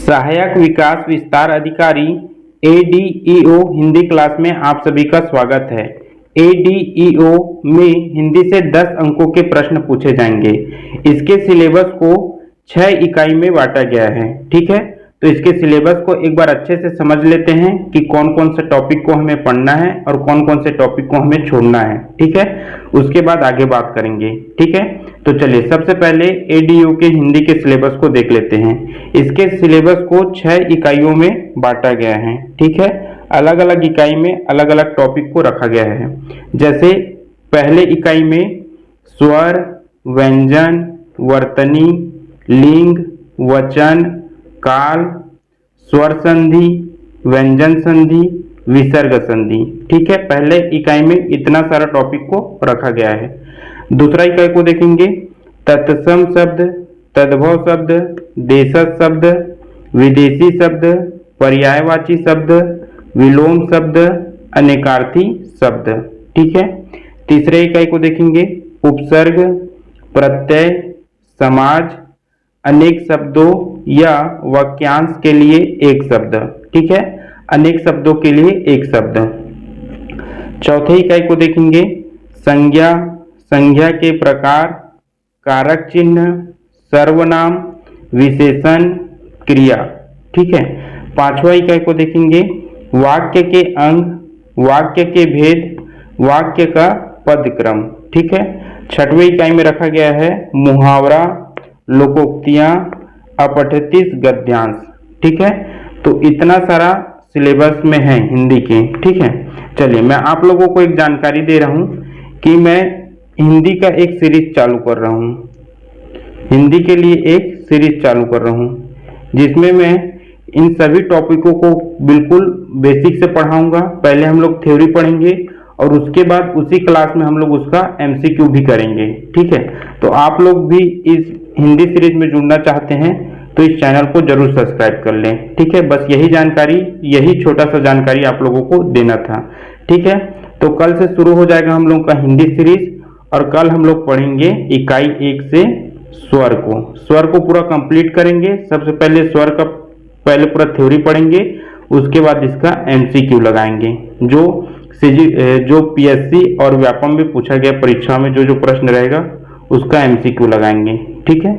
सहायक विकास विस्तार अधिकारी एडीईओ हिंदी क्लास में आप सभी का स्वागत है। एडीईओ में हिंदी से 10 अंकों के प्रश्न पूछे जाएंगे। इसके सिलेबस को 6 इकाई में बांटा गया है। ठीक है, तो इसके सिलेबस को एक बार अच्छे से समझ लेते हैं कि कौन कौन से टॉपिक को हमें पढ़ना है और कौन कौन से टॉपिक को हमें छोड़ना है। ठीक है, उसके बाद आगे बात करेंगे। ठीक है, तो चलिए सबसे पहले एडीयू के हिंदी के सिलेबस को देख लेते हैं। इसके सिलेबस को 6 इकाइयों में बांटा गया है। ठीक है, अलग अलग इकाई में अलग अलग टॉपिक को रखा गया है। जैसे पहले इकाई में स्वर, व्यंजन, वर्तनी, लिंग, वचन, काल, स्वर संधि, व्यंजन संधि, विसर्ग संधि। ठीक है, पहले इकाई में इतना सारा टॉपिक को रखा गया है। दूसरा इकाई को देखेंगे, तत्सम शब्द, तद्भव शब्द, देशज शब्द, विदेशी शब्द, पर्यायवाची शब्द, विलोम शब्द, अनेकार्थी शब्द। ठीक है, तीसरे इकाई को देखेंगे, उपसर्ग, प्रत्यय, समाज, अनेक शब्दों या वाक्यांश के लिए एक शब्द। ठीक है, अनेक शब्दों के लिए एक शब्द। चौथे इकाई को देखेंगे, संज्ञा, संज्ञा के प्रकार, कारक चिन्ह, सर्वनाम, विशेषण, क्रिया। ठीक है, पांचवा इकाई को देखेंगे, वाक्य के अंग, वाक्य के भेद, वाक्य का पदक्रम। ठीक है, छठवीं इकाई में रखा गया है मुहावरा, लोकोक्तियां, अपठित गद्यांश। ठीक है, तो इतना सारा सिलेबस में है हिंदी के। ठीक है, चलिए मैं आप लोगों को एक जानकारी दे रहा हूं कि मैं हिंदी का एक सीरीज चालू कर रहा हूं। हिंदी के लिए एक सीरीज चालू कर रहा हूं जिसमें मैं इन सभी टॉपिकों को बिल्कुल बेसिक से पढ़ाऊंगा। पहले हम लोग थ्योरी पढ़ेंगे और उसके बाद उसी क्लास में हम लोग उसका एमसीक्यू भी करेंगे। ठीक है, तो आप लोग भी इस हिंदी सीरीज में जुड़ना चाहते हैं तो इस चैनल को जरूर सब्सक्राइब कर लें। ठीक है, बस यही जानकारी, यही छोटा सा जानकारी आप लोगों को देना था। ठीक है, तो कल से शुरू हो जाएगा हम लोग का हिंदी सीरीज और कल हम लोग पढ़ेंगे इकाई 1 से स्वर को। स्वर को पूरा कंप्लीट करेंगे। सबसे पहले स्वर का पहले पूरा थ्योरी पढ़ेंगे, उसके बाद इसका एमसीक्यू लगाएंगे। जो पीएससी और व्यापम में पूछा गया परीक्षा में जो जो प्रश्न रहेगा उसका एमसीक्यू लगाएंगे। ठीक है।